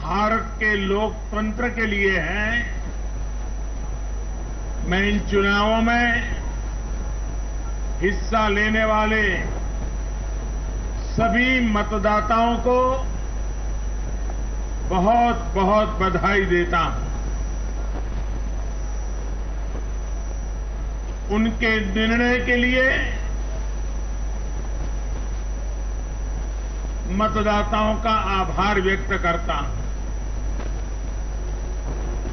भारत के लोकतंत्र के लिए है। मैं इन चुनावों में हिस्सा लेने वाले सभी मतदाताओं को बहुत बहुत बधाई देता हूं। उनके निर्णय के लिए मतदाताओं का आभार व्यक्त करता हूं।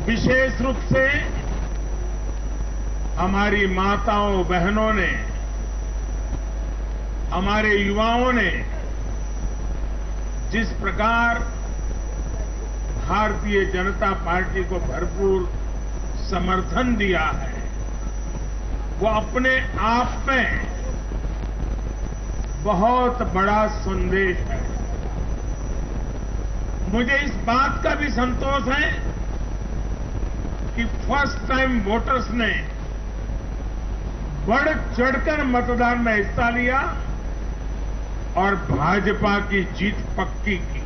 विशेष रूप से हमारी माताओं बहनों ने, हमारे युवाओं ने जिस प्रकार भारतीय जनता पार्टी को भरपूर समर्थन दिया है, वो अपने आप में बहुत बड़ा संदेश है। मुझे इस बात का भी संतोष है कि फर्स्ट टाइम वोटर्स ने बढ़ चढ़कर मतदान में हिस्सा लिया और भाजपा की जीत पक्की की।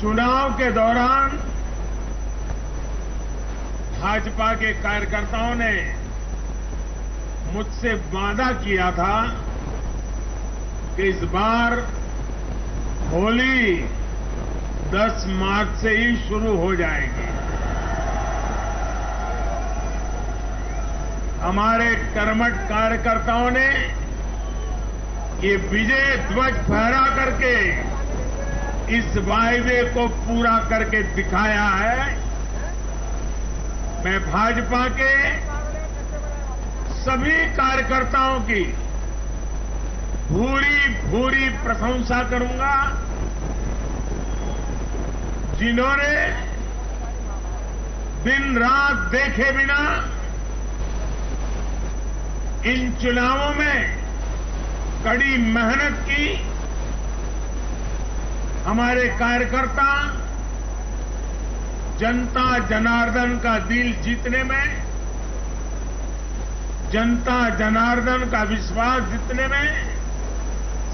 चुनाव के दौरान भाजपा के कार्यकर्ताओं ने मुझसे वादा किया था कि इस बार होली 10 मार्च से ही शुरू हो जाएगी। हमारे कर्मठ कार्यकर्ताओं ने ये विजय ध्वज फहरा करके इस वायदे को पूरा करके दिखाया है। मैं भाजपा के सभी कार्यकर्ताओं की भूरी भूरी प्रशंसा करूंगा, जिन्होंने दिन रात देखे बिना इन चुनावों में कड़ी मेहनत की। हमारे कार्यकर्ता जनता जनार्दन का दिल जीतने में, जनता जनार्दन का विश्वास जीतने में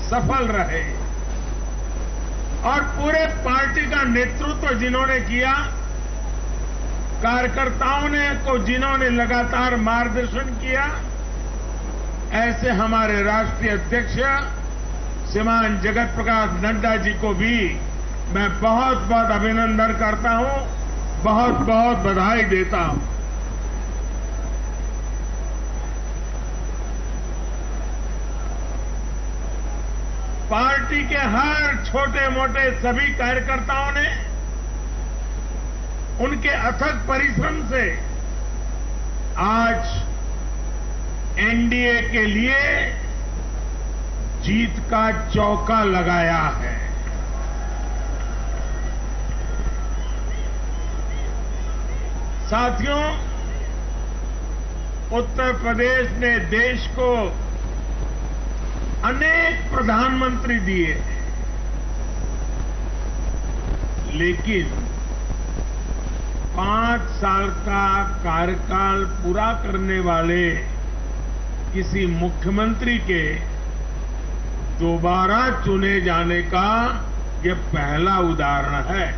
सफल रहे और पूरे पार्टी का नेतृत्व जिन्होंने किया, कार्यकर्ताओं ने को जिन्होंने लगातार मार्गदर्शन किया, ऐसे हमारे राष्ट्रीय अध्यक्ष श्रीमान जगत प्रकाश नड्डा जी को भी मैं बहुत बहुत अभिनंदन करता हूं, बहुत बहुत बधाई देता हूं। पार्टी के हर छोटे मोटे सभी कार्यकर्ताओं ने उनके अथक परिश्रम से आज एनडीए के लिए जीत का चौका लगाया है। साथियों, उत्तर प्रदेश ने देश को अनेक प्रधानमंत्री दिए, लेकिन 5 साल का कार्यकाल पूरा करने वाले किसी मुख्यमंत्री के दोबारा चुने जाने का यह पहला उदाहरण है।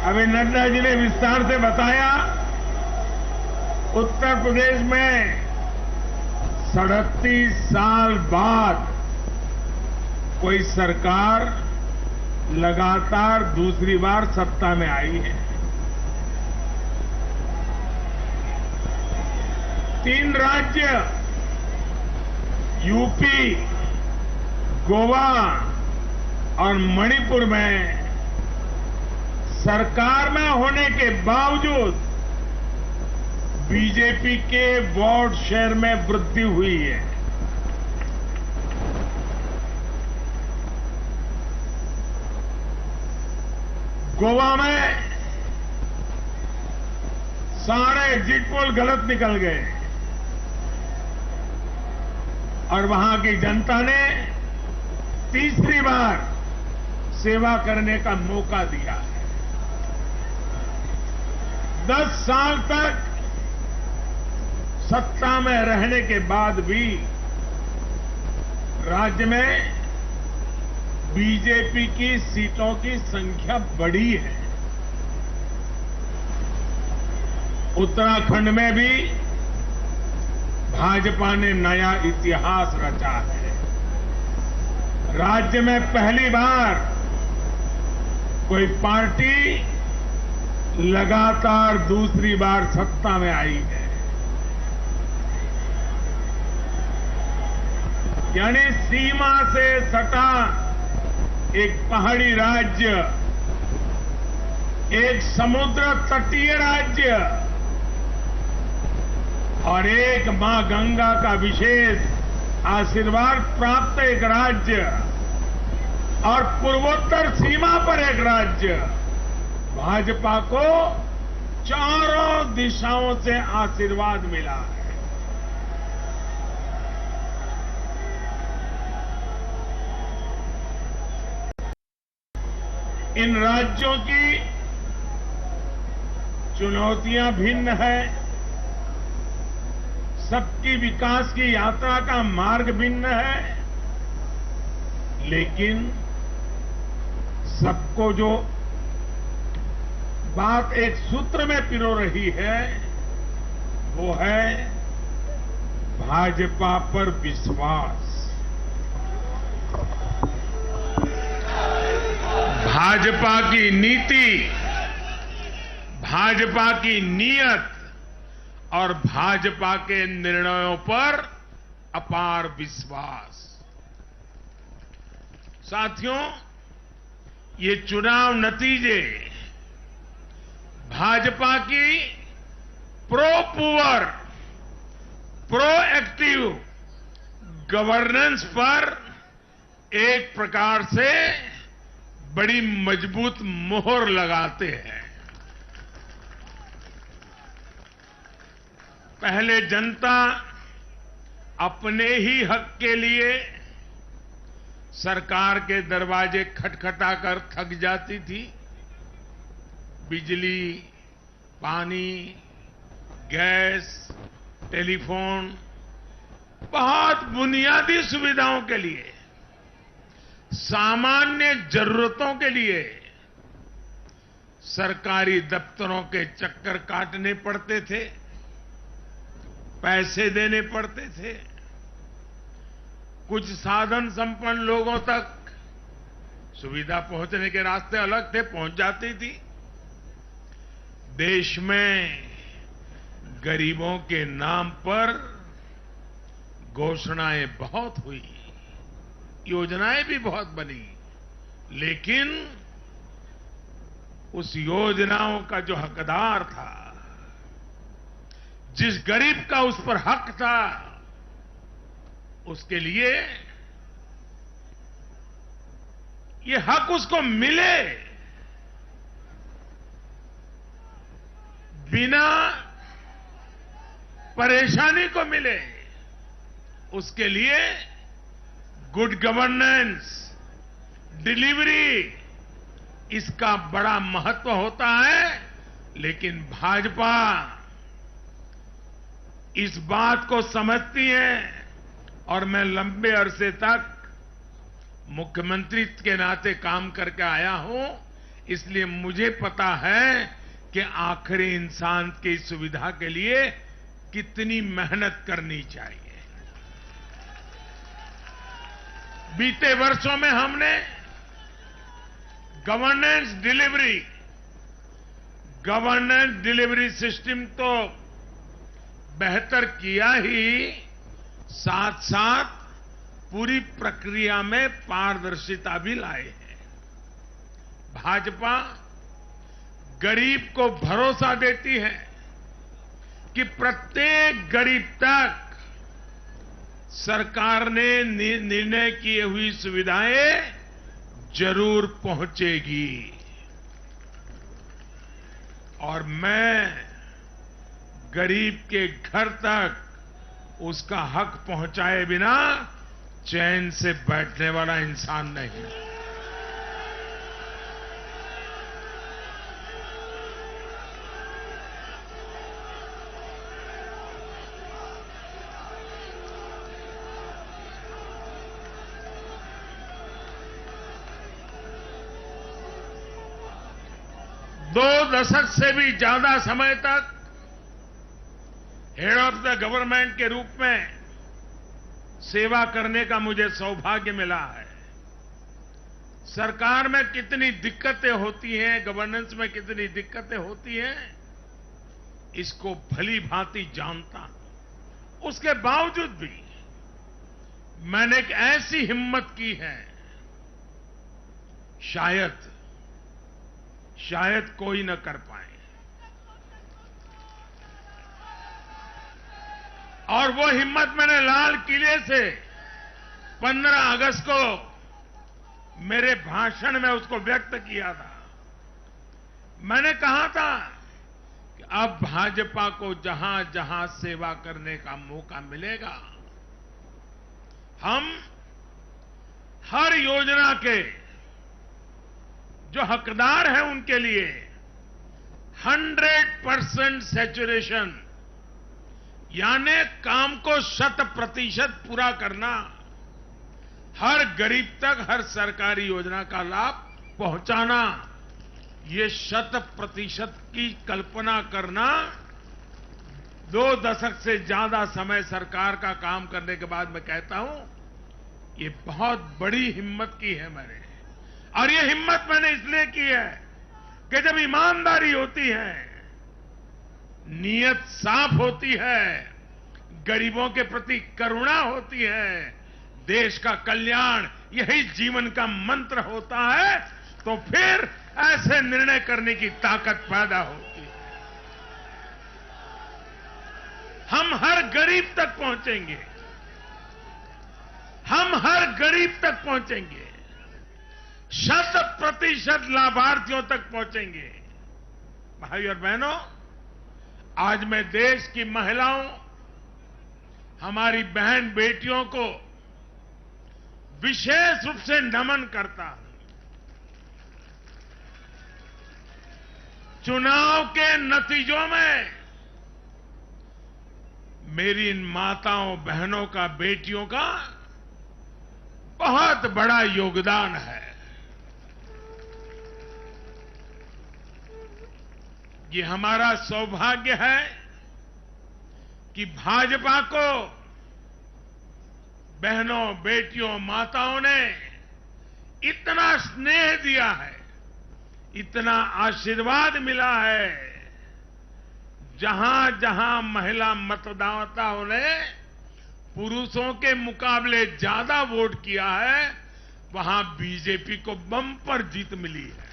अभी नड्डा जी ने विस्तार से बताया, उत्तर प्रदेश में 37 साल बाद कोई सरकार लगातार दूसरी बार सत्ता में आई है। 3 राज्य यूपी, गोवा और मणिपुर में सरकार में होने के बावजूद बीजेपी के वोट शेयर में वृद्धि हुई है। गोवा में सारे एग्जिट पोल गलत निकल गए और वहां की जनता ने तीसरी बार सेवा करने का मौका दिया है। 10 साल तक सत्ता में रहने के बाद भी राज्य में बीजेपी की सीटों की संख्या बढ़ी है। उत्तराखंड में भी भाजपा ने नया इतिहास रचा है। राज्य में पहली बार कोई पार्टी लगातार दूसरी बार सत्ता में आई है। यानी सीमा से सटा एक पहाड़ी राज्य, एक समुद्र तटीय राज्य और एक मां गंगा का विशेष आशीर्वाद प्राप्त एक राज्य और पूर्वोत्तर सीमा पर एक राज्य, भाजपा को चारों दिशाओं से आशीर्वाद मिला है। इन राज्यों की चुनौतियां भिन्न है, सबकी विकास की यात्रा का मार्ग भिन्न है, लेकिन सबको जो बात एक सूत्र में पिरो रही है वो है भाजपा पर विश्वास। भाजपा की नीति, भाजपा की नीयत और भाजपा के निर्णयों पर अपार विश्वास। साथियों, ये चुनाव नतीजे भाजपा की पुअर, प्रोएक्टिव गवर्नेंस पर एक प्रकार से बड़ी मजबूत मोहर लगाते हैं। पहले जनता अपने ही हक के लिए सरकार के दरवाजे खटखटाकर थक जाती थी। बिजली, पानी, गैस, टेलीफोन, बहुत बुनियादी सुविधाओं के लिए, सामान्य जरूरतों के लिए सरकारी दफ्तरों के चक्कर काटने पड़ते थे, पैसे देने पड़ते थे। कुछ साधन संपन्न लोगों तक सुविधा पहुंचने के रास्ते अलग थे, पहुंच जाती थी। देश में गरीबों के नाम पर घोषणाएं बहुत हुई, योजनाएं भी बहुत बनी, लेकिन उस योजनाओं का जो हकदार था, जिस गरीब का उस पर हक था, उसके लिए ये हक उसको मिले, बिना परेशानी को मिले, उसके लिए गुड गवर्नेंस, डिलीवरी, इसका बड़ा महत्व होता है। लेकिन भाजपा इस बात को समझती है और मैं लंबे अरसे तक मुख्यमंत्री के नाते काम करके आया हूं, इसलिए मुझे पता है कि आखिरी इंसान की सुविधा के लिए कितनी मेहनत करनी चाहिए। बीते वर्षों में हमने गवर्नेंस डिलीवरी सिस्टम तो बेहतर किया ही, साथ साथ पूरी प्रक्रिया में पारदर्शिता भी लाए हैं। भाजपा गरीब को भरोसा देती है कि प्रत्येक गरीब तक सरकार ने निर्णय किए हुई सुविधाएं जरूर पहुंचेगी। और मैं गरीब के घर तक उसका हक पहुंचाए बिना चैन से बैठने वाला इंसान नहीं। दो दशक से भी ज्यादा समय तक हेड ऑफ द गवर्नमेंट के रूप में सेवा करने का मुझे सौभाग्य मिला है। सरकार में कितनी दिक्कतें होती हैं, गवर्नेंस में कितनी दिक्कतें होती हैं, इसको भली भांति जानता हूं। उसके बावजूद भी मैंने एक ऐसी हिम्मत की है, शायद कोई न कर पाए। और वो हिम्मत मैंने लाल किले से 15 अगस्त को मेरे भाषण में उसको व्यक्त किया था। मैंने कहा था कि अब भाजपा को जहां जहां सेवा करने का मौका मिलेगा, हम हर योजना के जो हकदार हैं उनके लिए 100% सैचुरेशन, यानी काम को 100% पूरा करना, हर गरीब तक हर सरकारी योजना का लाभ पहुंचाना, ये 100% की कल्पना करना 2 दशक से ज्यादा समय सरकार का काम करने के बाद मैं कहता हूं, ये बहुत बड़ी हिम्मत की है मैंने। और ये हिम्मत मैंने इसलिए की है कि जब ईमानदारी होती है, नीयत साफ होती है, गरीबों के प्रति करुणा होती है, देश का कल्याण यही जीवन का मंत्र होता है, तो फिर ऐसे निर्णय करने की ताकत पैदा होती है। हम हर गरीब तक पहुंचेंगे, हम हर गरीब तक पहुंचेंगे, 100% लाभार्थियों तक पहुंचेंगे। भाई और बहनों, आज मैं देश की महिलाओं, हमारी बहन बेटियों को विशेष रूप से नमन करता हूं। चुनाव के नतीजों में मेरी इन माताओं, बहनों का, बेटियों का बहुत बड़ा योगदान है। ये हमारा सौभाग्य है कि भाजपा को बहनों, बेटियों, माताओं ने इतना स्नेह दिया है, इतना आशीर्वाद मिला है। जहां जहां महिला मतदाताओं ने पुरुषों के मुकाबले ज्यादा वोट किया है, वहां बीजेपी को बम्पर जीत मिली है।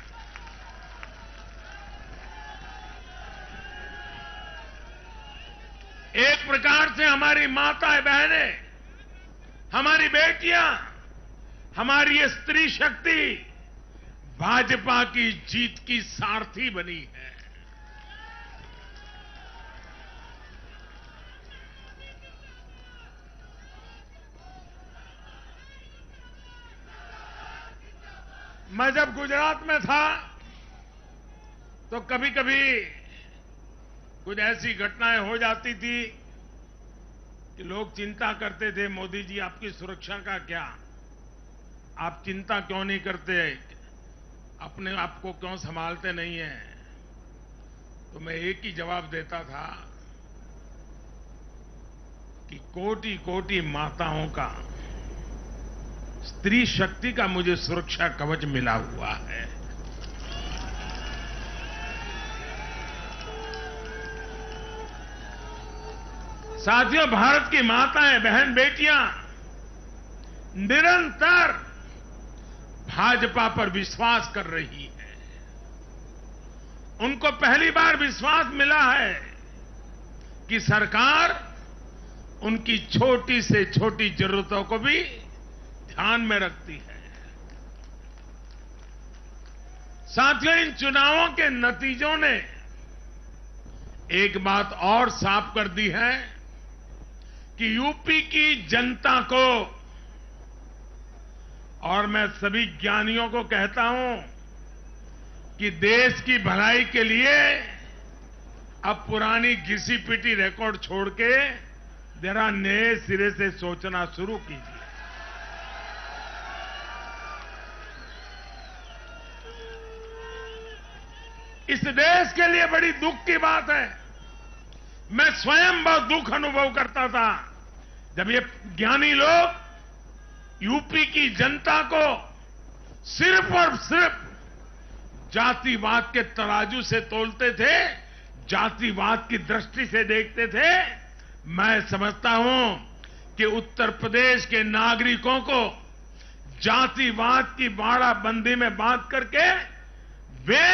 एक प्रकार से हमारी माताएं, बहनें, हमारी बेटियां, हमारी ये स्त्री शक्ति भाजपा की जीत की सारथी बनी है। मैं जब गुजरात में था तो कभी कभी कुछ ऐसी घटनाएं हो जाती थी कि लोग चिंता करते थे, मोदी जी आपकी सुरक्षा का क्या, आप चिंता क्यों नहीं करते, अपने आप को क्यों संभालते नहीं हैं। तो मैं एक ही जवाब देता था कि कोटि कोटि माताओं का, स्त्री शक्ति का मुझे सुरक्षा कवच मिला हुआ है। साथियों, भारत की माताएं, बहन, बेटियां निरंतर भाजपा पर विश्वास कर रही है। उनको पहली बार विश्वास मिला है कि सरकार उनकी छोटी से छोटी जरूरतों को भी ध्यान में रखती है। साथियों, इन चुनावों के नतीजों ने एक बात और साफ कर दी है कि यूपी की जनता को और मैं सभी ज्ञानियों को कहता हूं कि देश की भलाई के लिए अब पुरानी घिसी पिटी रिकॉर्ड छोड़ के जरा नए सिरे से सोचना शुरू कीजिए। इस देश के लिए बड़ी दुख की बात है। मैं स्वयं बहुत दुख अनुभव करता था जब ये ज्ञानी लोग यूपी की जनता को सिर्फ और सिर्फ जातिवाद के तराजू से तोलते थे, जातिवाद की दृष्टि से देखते थे। मैं समझता हूं कि उत्तर प्रदेश के नागरिकों को जातिवाद की बाड़ाबंदी में बांध करके वे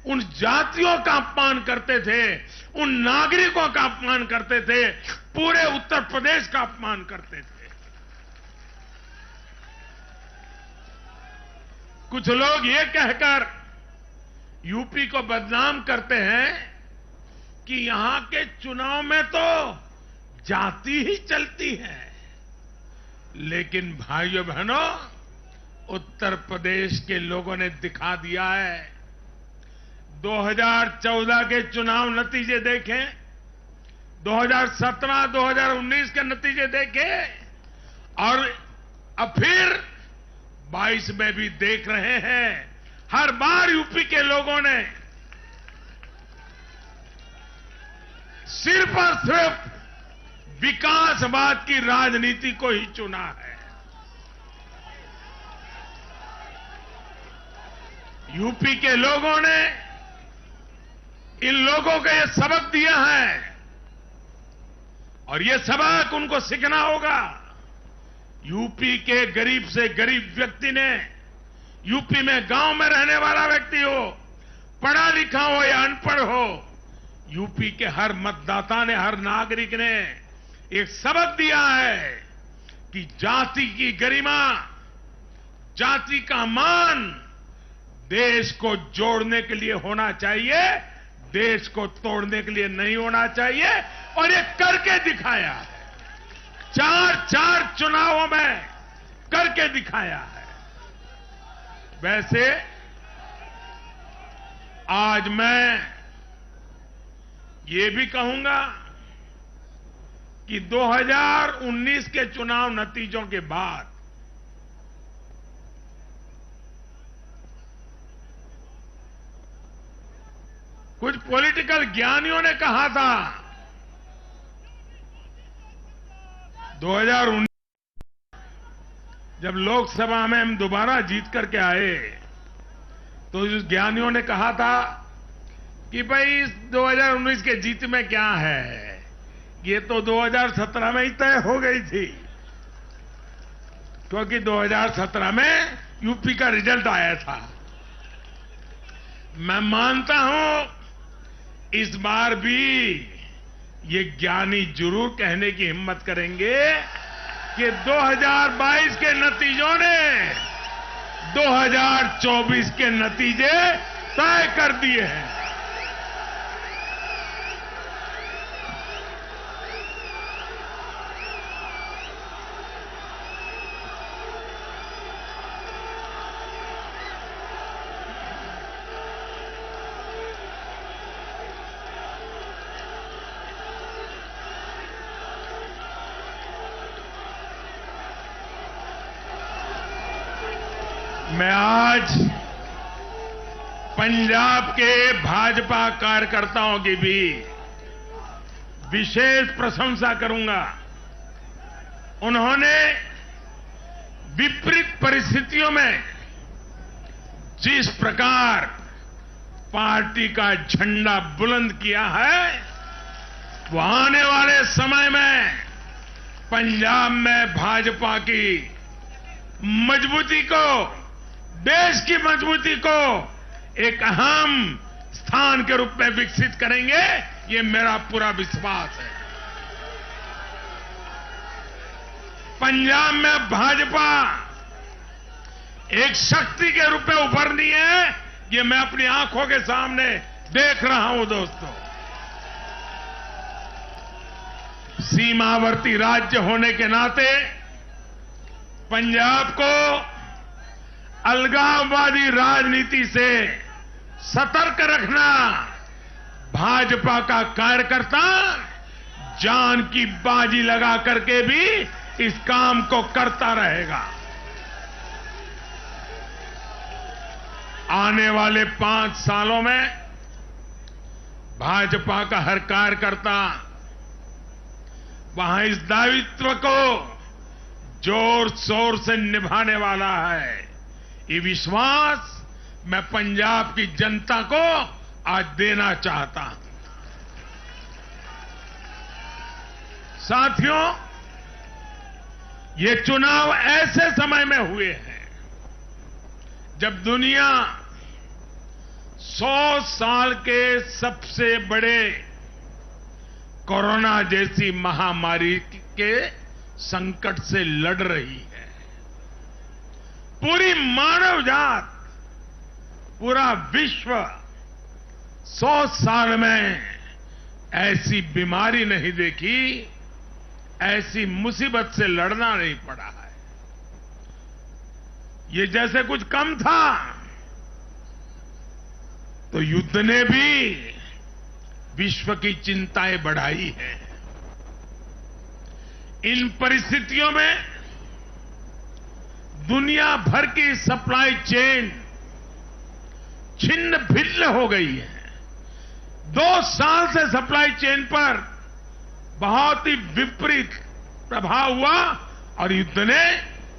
उन जातियों का अपमान करते थे, उन नागरिकों का अपमान करते थे, पूरे उत्तर प्रदेश का अपमान करते थे। कुछ लोग ये कहकर यूपी को बदनाम करते हैं कि यहां के चुनाव में तो जाति ही चलती है। लेकिन भाइयों बहनों, उत्तर प्रदेश के लोगों ने दिखा दिया है। 2014 के चुनाव नतीजे देखें, 2017, 2019 के नतीजे देखें और अब फिर 22 में भी देख रहे हैं। हर बार यूपी के लोगों ने सिर्फ और सिर्फ विकासवाद की राजनीति को ही चुना है। यूपी के लोगों ने इन लोगों को यह सबक दिया है और यह सबक उनको सीखना होगा। यूपी के गरीब से गरीब व्यक्ति ने, यूपी में गांव में रहने वाला व्यक्ति हो, पढ़ा लिखा हो या अनपढ़ हो, यूपी के हर मतदाता ने, हर नागरिक ने एक सबक दिया है कि जाति की गरिमा, जाति का मान देश को जोड़ने के लिए होना चाहिए, देश को तोड़ने के लिए नहीं होना चाहिए। और ये करके दिखाया है, 4 चुनावों में करके दिखाया है। वैसे आज मैं ये भी कहूंगा कि 2019 के चुनाव नतीजों के बाद कुछ पॉलिटिकल ज्ञानियों ने कहा था 2019 जब लोकसभा में हम दोबारा जीत करके आए तो उस ज्ञानियों ने कहा था कि भाई इस 2019 के जीत में क्या है, ये तो 2017 में ही तय हो गई थी, क्योंकि 2017 में यूपी का रिजल्ट आया था। मैं मानता हूं इस बार भी ये ज्ञानी जरूर कहने की हिम्मत करेंगे कि 2022 के नतीजों ने 2024 के नतीजे तय कर दिए हैं। मैं आज पंजाब के भाजपा कार्यकर्ताओं की भी विशेष प्रशंसा करूंगा। उन्होंने विपरीत परिस्थितियों में जिस प्रकार पार्टी का झंडा बुलंद किया है, वो आने वाले समय में पंजाब में भाजपा की मजबूती को, देश की मजबूती को एक अहम स्थान के रूप में विकसित करेंगे, ये मेरा पूरा विश्वास है। पंजाब में भाजपा एक शक्ति के रूप में उभरनी है, ये मैं अपनी आंखों के सामने देख रहा हूं दोस्तों। सीमावर्ती राज्य होने के नाते पंजाब को अलगाववादी राजनीति से सतर्क रखना भाजपा का कार्यकर्ता जान की बाजी लगा करके भी इस काम को करता रहेगा। आने वाले 5 सालों में भाजपा का हर कार्यकर्ता वहां इस दायित्व को जोर शोर से निभाने वाला है। ये विश्वास मैं पंजाब की जनता को आज देना चाहता हूं। साथियों, ये चुनाव ऐसे समय में हुए हैं जब दुनिया 100 साल के सबसे बड़े कोरोना जैसी महामारी के संकट से लड़ रही है। पूरी मानव जात, पूरा विश्व 100 साल में ऐसी बीमारी नहीं देखी, ऐसी मुसीबत से लड़ना नहीं पड़ा है। ये जैसे कुछ कम था तो युद्ध ने भी विश्व की चिंताएं बढ़ाई है। इन परिस्थितियों में दुनिया भर की सप्लाई चेन छिन्न भिन्न हो गई है। 2 साल से सप्लाई चेन पर बहुत ही विपरीत प्रभाव हुआ और युद्ध ने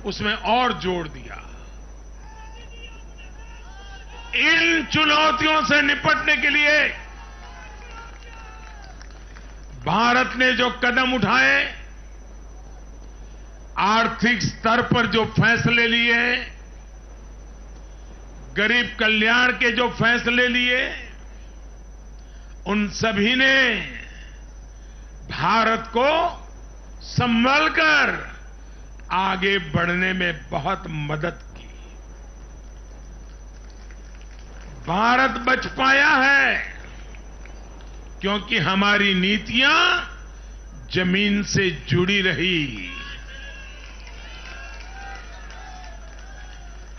उसमें और जोड़ दिया। इन चुनौतियों से निपटने के लिए भारत ने जो कदम उठाए, आर्थिक स्तर पर जो फैसले लिए, गरीब कल्याण के जो फैसले लिए, उन सभी ने भारत को संभलकर आगे बढ़ने में बहुत मदद की। भारत बच पाया है क्योंकि हमारी नीतियां जमीन से जुड़ी रही।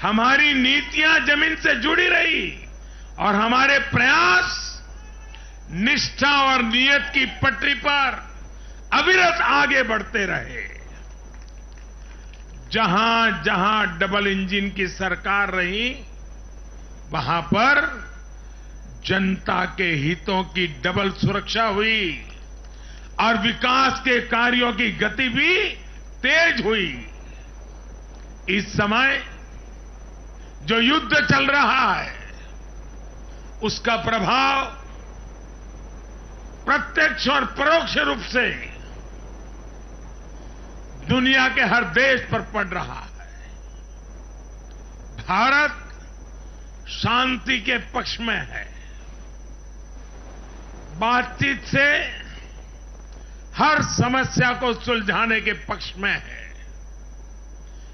हमारी नीतियां जमीन से जुड़ी रही और हमारे प्रयास निष्ठा और नियत की पटरी पर अविरत आगे बढ़ते रहे। जहां जहां डबल इंजन की सरकार रही, वहां पर जनता के हितों की डबल सुरक्षा हुई और विकास के कार्यों की गति भी तेज हुई। इस समय जो युद्ध चल रहा है, उसका प्रभाव प्रत्यक्ष और परोक्ष रूप से दुनिया के हर देश पर पड़ रहा है। भारत शांति के पक्ष में है, बातचीत से हर समस्या को सुलझाने के पक्ष में है।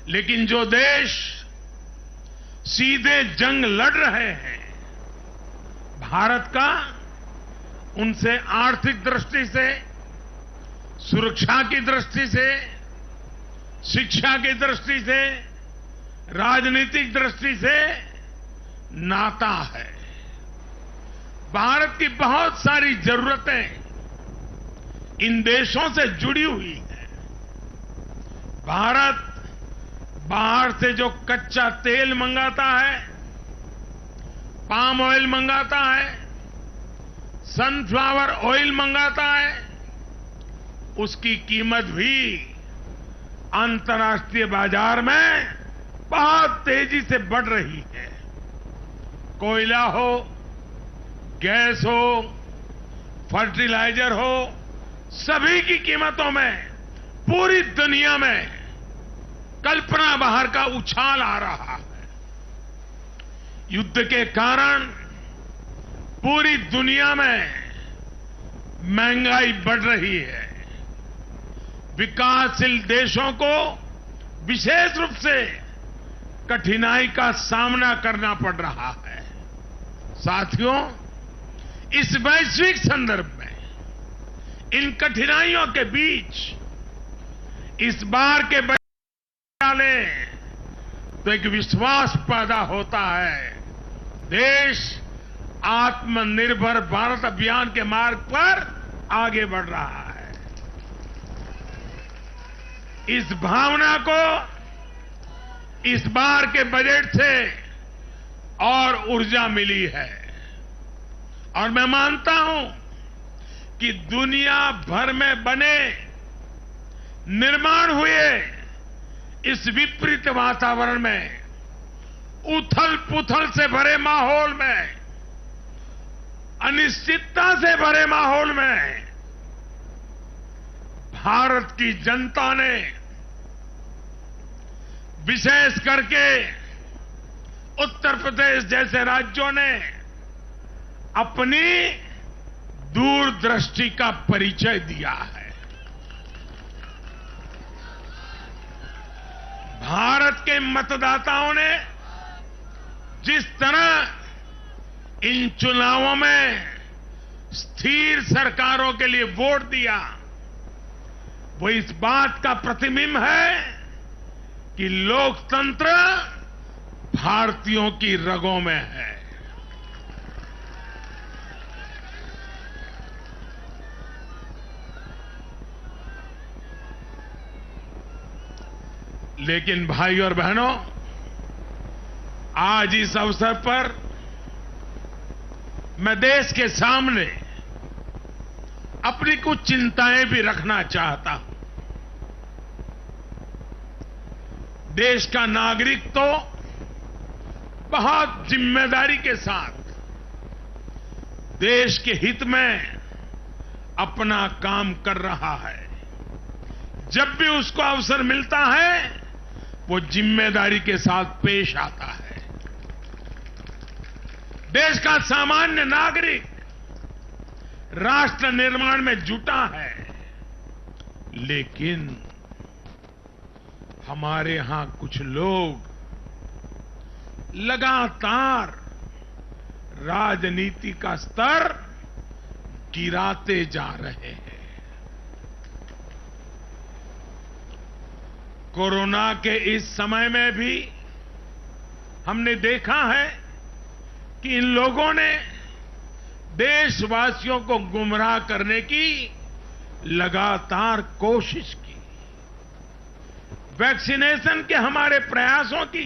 लेकिन जो देश सीधे जंग लड़ रहे हैं, भारत का उनसे आर्थिक दृष्टि से, सुरक्षा की दृष्टि से, शिक्षा की दृष्टि से, राजनीतिक दृष्टि से नाता है। भारत की बहुत सारी जरूरतें इन देशों से जुड़ी हुई हैं। भारत बाहर से जो कच्चा तेल मंगाता है, पाम ऑयल मंगाता है, सनफ्लावर ऑयल मंगाता है, उसकी कीमत भी अंतर्राष्ट्रीय बाजार में बहुत तेजी से बढ़ रही है। कोयला हो, गैस हो, फर्टिलाइजर हो, सभी की कीमतों में पूरी दुनिया में कल्पना बाहर का उछाल आ रहा है। युद्ध के कारण पूरी दुनिया में महंगाई बढ़ रही है। विकासशील देशों को विशेष रूप से कठिनाई का सामना करना पड़ रहा है। साथियों, इस वैश्विक संदर्भ में इन कठिनाइयों के बीच इस बार के बजट ने तो एक विश्वास पैदा होता है। देश आत्मनिर्भर भारत अभियान के मार्ग पर आगे बढ़ रहा है। इस भावना को इस बार के बजट से और ऊर्जा मिली है और मैं मानता हूं कि दुनिया भर में बने निर्माण हुए इस विपरीत वातावरण में, उथल पुथल से भरे माहौल में, अनिश्चितता से भरे माहौल में भारत की जनता ने विशेष करके उत्तर प्रदेश जैसे राज्यों ने अपनी दूरदृष्टि का परिचय दिया है। भारत के मतदाताओं ने जिस तरह इन चुनावों में स्थिर सरकारों के लिए वोट दिया, वो इस बात का प्रतिबिंब है कि लोकतंत्र भारतीयों की रगों में है। लेकिन भाई और बहनों, आज इस अवसर पर मैं देश के सामने अपनी कुछ चिंताएं भी रखना चाहता हूं। देश का नागरिक तो बहुत जिम्मेदारी के साथ देश के हित में अपना काम कर रहा है। जब भी उसको अवसर मिलता है वो जिम्मेदारी के साथ पेश आता है। देश का सामान्य नागरिक राष्ट्र निर्माण में जुटा है, लेकिन हमारे यहां कुछ लोग लगातार राजनीति का स्तर गिराते जा रहे हैं। कोरोना के इस समय में भी हमने देखा है कि इन लोगों ने देशवासियों को गुमराह करने की लगातार कोशिश की। वैक्सीनेशन के हमारे प्रयासों की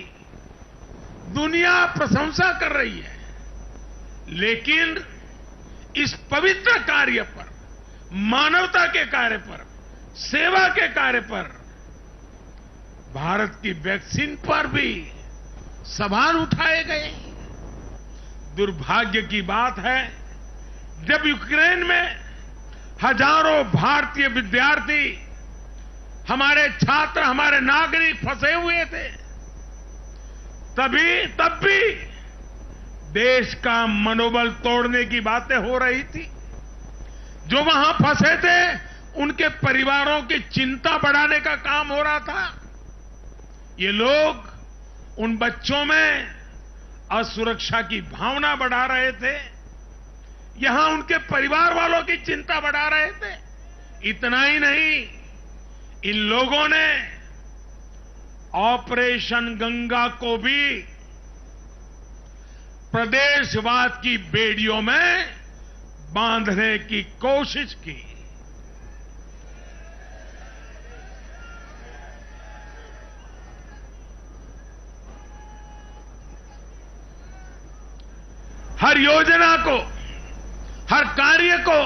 दुनिया प्रशंसा कर रही है, लेकिन इस पवित्र कार्य पर, मानवता के कार्य पर, सेवा के कार्य पर, भारत की वैक्सीन पर भी सवाल उठाए गए। दुर्भाग्य की बात है, जब यूक्रेन में हजारों भारतीय विद्यार्थी, हमारे छात्र, हमारे नागरिक फंसे हुए थे, तब भी देश का मनोबल तोड़ने की बातें हो रही थी। जो वहां फंसे थे उनके परिवारों की चिंता बढ़ाने का काम हो रहा था। ये लोग उन बच्चों में असुरक्षा की भावना बढ़ा रहे थे, यहां उनके परिवार वालों की चिंता बढ़ा रहे थे। इतना ही नहीं, इन लोगों ने ऑपरेशन गंगा को भी प्रदेशवाद की बेड़ियों में बांधने की कोशिश की। हर योजना को, हर कार्य को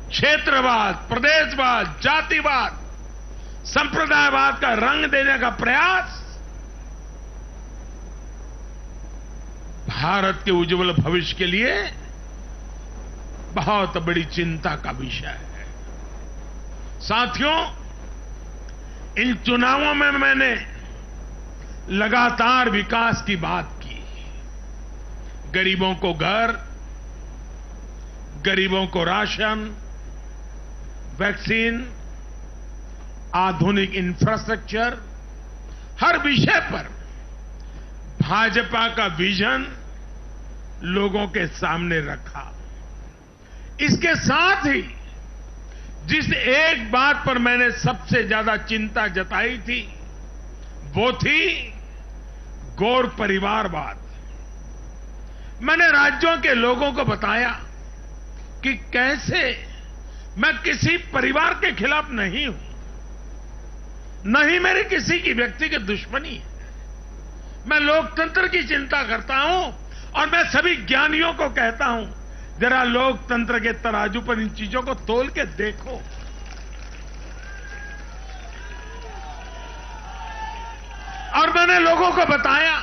क्षेत्रवाद, प्रदेशवाद, जातिवाद, संप्रदायवाद का रंग देने का प्रयास भारत के उज्जवल भविष्य के लिए बहुत बड़ी चिंता का विषय है। साथियों, इन चुनावों में मैंने लगातार विकास की बात की। गरीबों को घर, गरीबों को राशन, वैक्सीन, आधुनिक इंफ्रास्ट्रक्चर, हर विषय पर भाजपा का विजन लोगों के सामने रखा। इसके साथ ही जिस एक बात पर मैंने सबसे ज्यादा चिंता जताई थी, वो थी गौर परिवारवाद। मैंने राज्यों के लोगों को बताया कि कैसे मैं किसी परिवार के खिलाफ नहीं हूं, न ही मेरी किसी की व्यक्तिगत दुश्मनी है। मैं लोकतंत्र की चिंता करता हूं और मैं सभी ज्ञानियों को कहता हूं, जरा लोकतंत्र के तराजू पर इन चीजों को तोल के देखो। और मैंने लोगों को बताया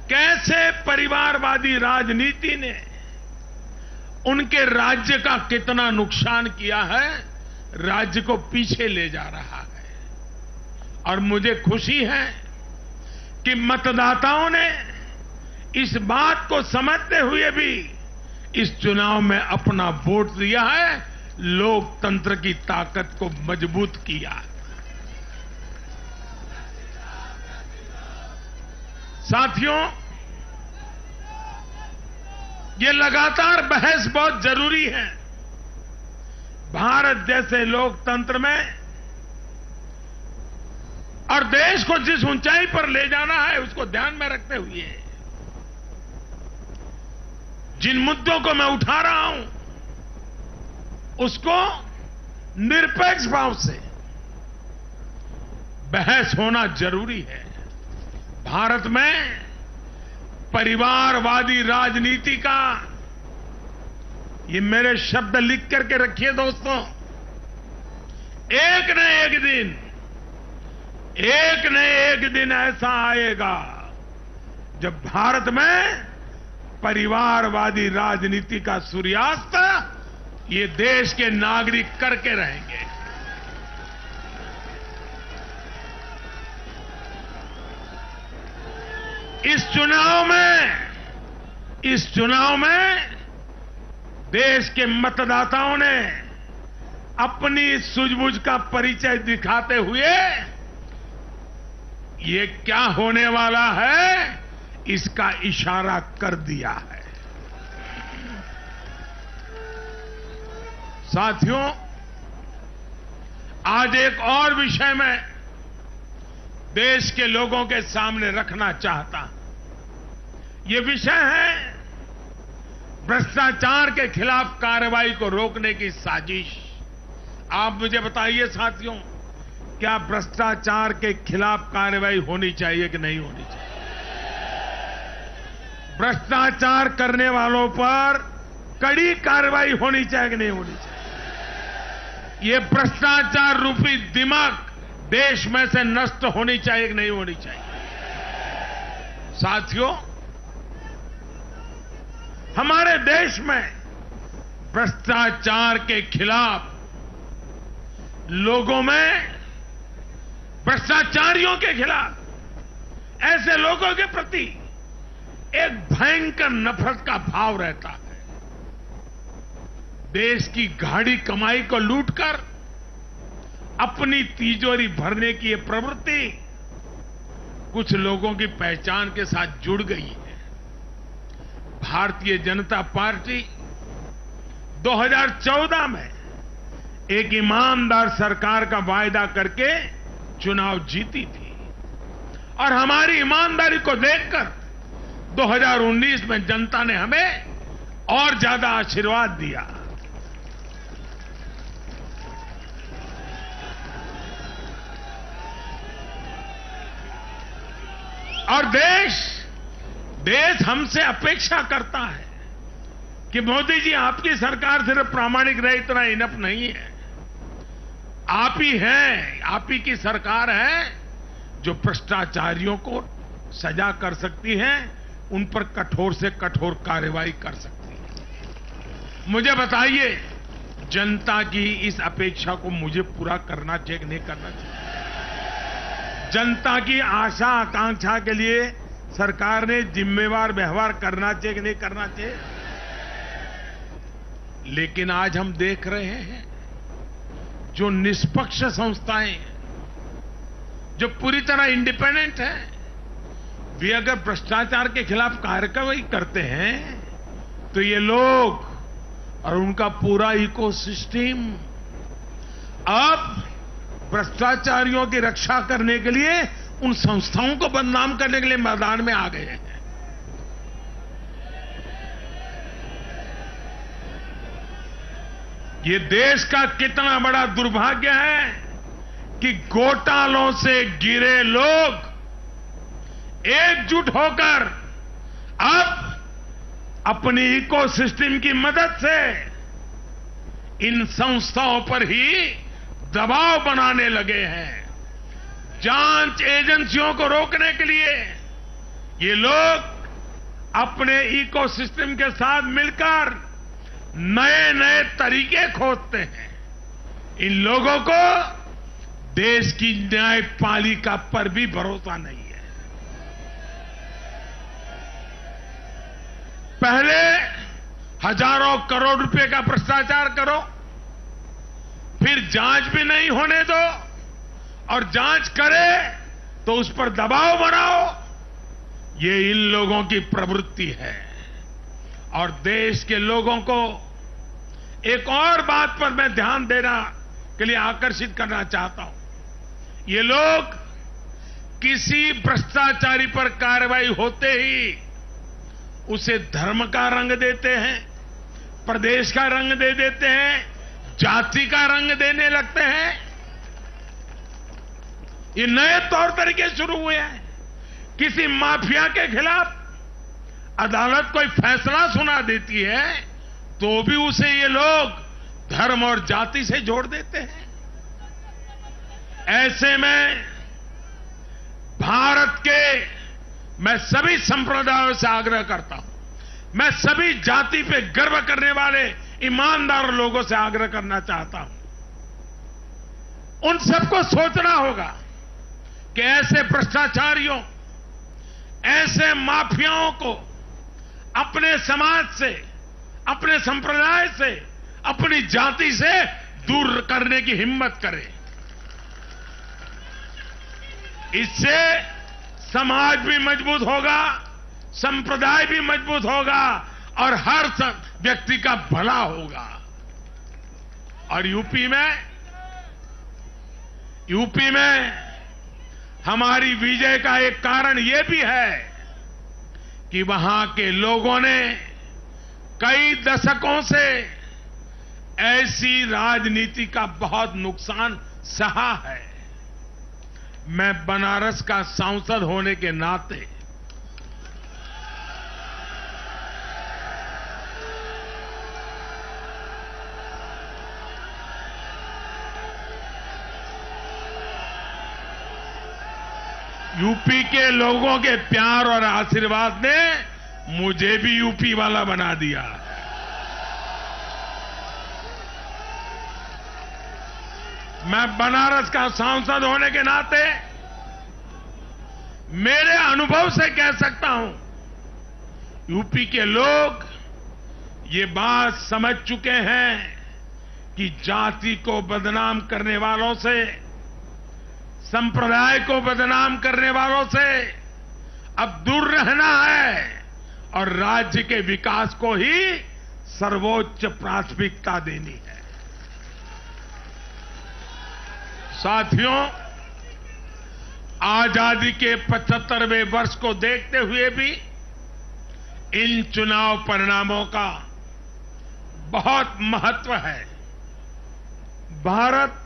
कैसे परिवारवादी राजनीति ने उनके राज्य का कितना नुकसान किया है, राज्य को पीछे ले जा रहा है। और मुझे खुशी है कि मतदाताओं ने इस बात को समझते हुए भी इस चुनाव में अपना वोट दिया है, लोकतंत्र की ताकत को मजबूत किया। साथियों, ये लगातार बहस बहुत जरूरी है। भारत जैसे लोकतंत्र में और देश को जिस ऊंचाई पर ले जाना है, उसको ध्यान में रखते हुए जिन मुद्दों को मैं उठा रहा हूं, उसको निरपेक्ष भाव से बहस होना जरूरी है। भारत में परिवारवादी राजनीति का, ये मेरे शब्द लिख करके रखिए दोस्तों, एक न एक दिन ऐसा आएगा जब भारत में परिवारवादी राजनीति का सूर्यास्त ये देश के नागरिक करके रहेंगे। इस चुनाव में देश के मतदाताओं ने अपनी सूझबूझ का परिचय दिखाते हुए ये क्या होने वाला है, इसका इशारा कर दिया है। साथियों, आज एक और विषय में देश के लोगों के सामने रखना चाहता हूं। ये विषय है भ्रष्टाचार के खिलाफ कार्रवाई को रोकने की साजिश। आप मुझे बताइए साथियों, क्या भ्रष्टाचार के खिलाफ कार्रवाई होनी चाहिए कि नहीं होनी चाहिए? भ्रष्टाचार करने वालों पर कड़ी कार्रवाई होनी चाहिए कि नहीं होनी चाहिए? ये भ्रष्टाचार रूपी दिमाग देश में से नष्ट होनी चाहिए कि नहीं होनी चाहिए? साथियों, हमारे देश में भ्रष्टाचार के खिलाफ लोगों में, भ्रष्टाचारियों के खिलाफ, ऐसे लोगों के प्रति एक भयंकर नफरत का भाव रहता है। देश की गाढ़ी कमाई को लूटकर अपनी तिजोरी भरने की ये प्रवृत्ति कुछ लोगों की पहचान के साथ जुड़ गई है। भारतीय जनता पार्टी 2014 में एक ईमानदार सरकार का वायदा करके चुनाव जीती थी और हमारी ईमानदारी को देखकर 2019 में जनता ने हमें और ज्यादा आशीर्वाद दिया। और देश हमसे अपेक्षा करता है कि मोदी जी, आपकी सरकार सिर्फ प्रामाणिक रहे इतना इनफ नहीं है। आप ही हैं, आप ही की सरकार है जो भ्रष्टाचारियों को सजा कर सकती है, उन पर कठोर से कठोर कार्रवाई कर सकती है। मुझे बताइए, जनता की इस अपेक्षा को मुझे पूरा करना चाहिए कि नहीं करना चाहिए? जनता की आशा आकांक्षा के लिए सरकार ने जिम्मेवार व्यवहार करना चाहिए कि नहीं करना चाहिए? लेकिन आज हम देख रहे हैं जो निष्पक्ष संस्थाएं हैं, जो पूरी तरह इंडिपेंडेंट हैं, वे अगर भ्रष्टाचार के खिलाफ कार्रवाई करते हैं तो ये लोग और उनका पूरा इकोसिस्टम अब भ्रष्टाचारियों की रक्षा करने के लिए उन संस्थाओं को बदनाम करने के लिए मैदान में आ गए हैं। ये देश का कितना बड़ा दुर्भाग्य है कि घोटालों से घिरे लोग एकजुट होकर अब अपनी इकोसिस्टम की मदद से इन संस्थाओं पर ही दबाव बनाने लगे हैं। जांच एजेंसियों को रोकने के लिए ये लोग अपने इकोसिस्टम के साथ मिलकर नए नए तरीके खोजते हैं। इन लोगों को देश की न्यायपालिका पर भी भरोसा नहीं है। पहले हजारों करोड़ रुपए का भ्रष्टाचार करो, फिर जांच भी नहीं होने दो, और जांच करे तो उस पर दबाव बनाओ। ये इन लोगों की प्रवृत्ति है। और देश के लोगों को एक और बात पर मैं ध्यान देना के लिए आकर्षित करना चाहता हूं। ये लोग किसी भ्रष्टाचारी पर कार्रवाई होते ही उसे धर्म का रंग देते हैं, प्रदेश का रंग दे देते हैं, जाति का रंग देने लगते हैं। ये नए तौर तरीके शुरू हुए हैं। किसी माफिया के खिलाफ अदालत कोई फैसला सुना देती है तो भी उसे ये लोग धर्म और जाति से जोड़ देते हैं। ऐसे में भारत के मैं सभी संप्रदायों से आग्रह करता हूं, मैं सभी जाति पे गर्व करने वाले ईमानदार लोगों से आग्रह करना चाहता हूं। उन सबको सोचना होगा कि ऐसे भ्रष्टाचारियों, ऐसे माफियाओं को अपने समाज से, अपने संप्रदाय से, अपनी जाति से दूर करने की हिम्मत करें। इससे समाज भी मजबूत होगा, संप्रदाय भी मजबूत होगा और हर व्यक्ति का भला होगा। और यूपी में हमारी विजय का एक कारण यह भी है कि वहां के लोगों ने कई दशकों से ऐसी राजनीति का बहुत नुकसान सहा है। मैं बनारस का सांसद होने के नाते यूपी के लोगों के प्यार और आशीर्वाद ने मुझे भी यूपी वाला बना दिया। मैं बनारस का सांसद होने के नाते मेरे अनुभव से कह सकता हूं, यूपी के लोग ये बात समझ चुके हैं कि जाति को बदनाम करने वालों से, संप्रदाय को बदनाम करने वालों से अब दूर रहना है और राज्य के विकास को ही सर्वोच्च प्राथमिकता देनी है। साथियों, आजादी के 75वें वर्ष को देखते हुए भी इन चुनाव परिणामों का बहुत महत्व है। भारत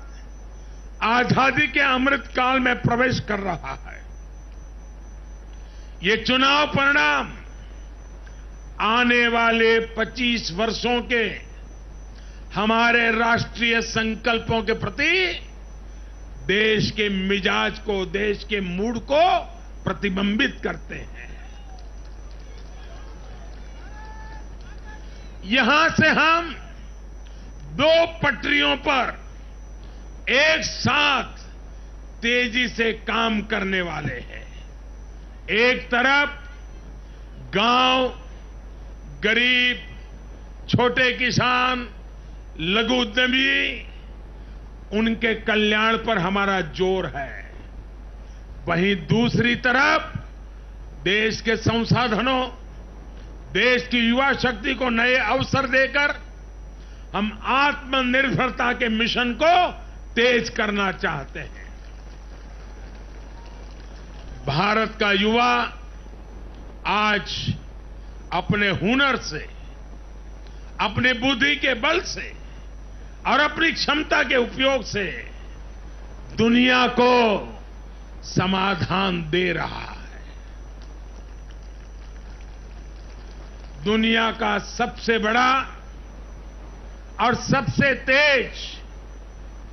आजादी के अमृत काल में प्रवेश कर रहा है। ये चुनाव परिणाम आने वाले 25 वर्षों के हमारे राष्ट्रीय संकल्पों के प्रति देश के मिजाज को, देश के मूड को प्रतिबिंबित करते हैं। यहां से हम दो पटरियों पर एक साथ तेजी से काम करने वाले हैं। एक तरफ गांव, गरीब, छोटे किसान, लघु उद्यमी, उनके कल्याण पर हमारा जोर है। वहीं दूसरी तरफ देश के संसाधनों, देश की युवा शक्ति को नए अवसर देकर हम आत्मनिर्भरता के मिशन को तेज करना चाहते हैं। भारत का युवा आज अपने हुनर से, अपनी बुद्धि के बल से और अपनी क्षमता के उपयोग से दुनिया को समाधान दे रहा है। दुनिया का सबसे बड़ा और सबसे तेज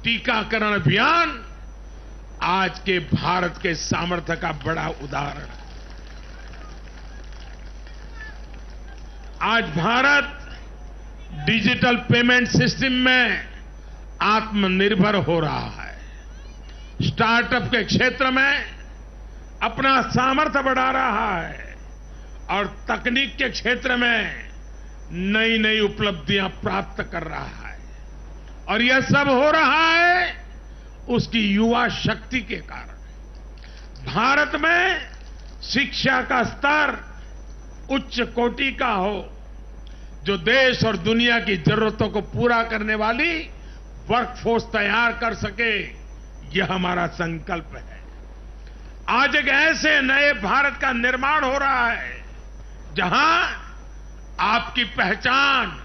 टीकाकरण अभियान आज के भारत के सामर्थ्य का बड़ा उदाहरण है। आज भारत डिजिटल पेमेंट सिस्टम में आत्मनिर्भर हो रहा है। स्टार्टअप के क्षेत्र में अपना सामर्थ्य बढ़ा रहा है और तकनीक के क्षेत्र में नई नई उपलब्धियां प्राप्त कर रहा है। और यह सब हो रहा है उसकी युवा शक्ति के कारण। भारत में शिक्षा का स्तर उच्च कोटि का हो, जो देश और दुनिया की जरूरतों को पूरा करने वाली वर्कफोर्स तैयार कर सके, यह हमारा संकल्प है। आज एक ऐसे नए भारत का निर्माण हो रहा है जहां आपकी पहचान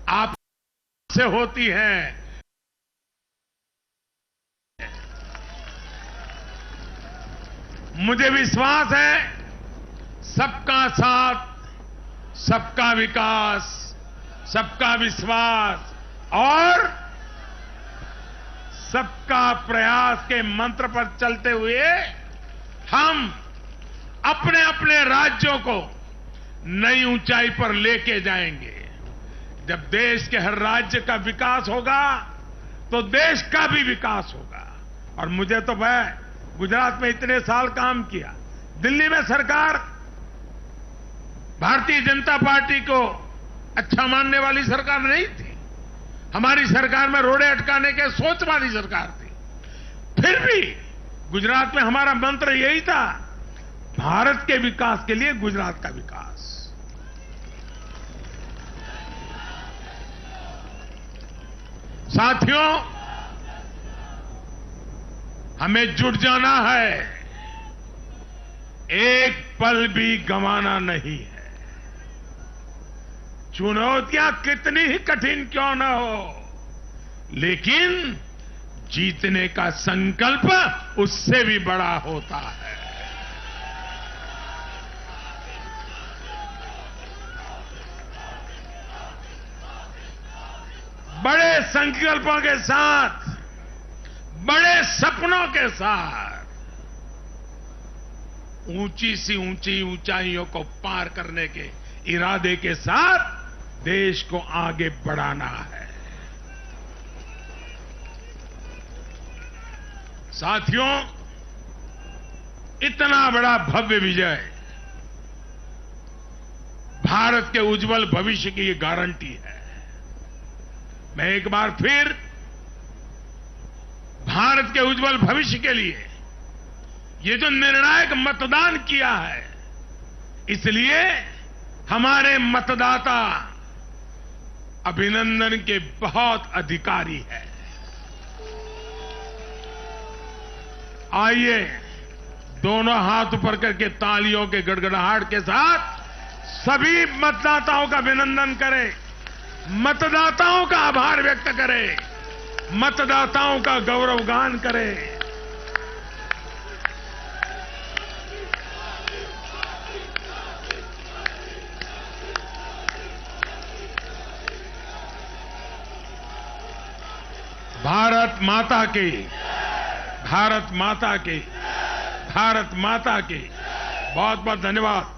आप से होती है। मुझे विश्वास है सबका साथ, सबका विकास, सबका विश्वास और सबका प्रयास के मंत्र पर चलते हुए हम अपने अपने राज्यों को नई ऊंचाई पर लेके जाएंगे। जब देश के हर राज्य का विकास होगा तो देश का भी विकास होगा। और मुझे तो मैं गुजरात में इतने साल काम किया, दिल्ली में सरकार भारतीय जनता पार्टी को अच्छा मानने वाली सरकार नहीं थी। हमारी सरकार में रोड़े अटकाने के सोच वाली सरकार थी। फिर भी गुजरात में हमारा मंत्र यही था, भारत के विकास के लिए गुजरात का विकास। साथियों, हमें जुट जाना है, एक पल भी गंवाना नहीं है। चुनौतियां कितनी ही कठिन क्यों न हो, लेकिन जीतने का संकल्प उससे भी बड़ा होता है। बड़े संकल्पों के साथ, बड़े सपनों के साथ ऊंची सी ऊंची ऊंचाइयों को पार करने के इरादे के साथ देश को आगे बढ़ाना है। साथियों, इतना बड़ा भव्य विजय भारत के उज्जवल भविष्य की गारंटी है। मैं एक बार फिर भारत के उज्जवल भविष्य के लिए ये जो निर्णायक मतदान किया है, इसलिए हमारे मतदाता अभिनंदन के बहुत अधिकारी है। आइए दोनों हाथ ऊपर करके तालियों के गड़गड़ाहट के साथ सभी मतदाताओं का अभिनंदन करें, मतदाताओं का आभार व्यक्त करें, मतदाताओं का गौरवगान करें। भारत माता की, भारत माता की, भारत माता की। बहुत बहुत धन्यवाद।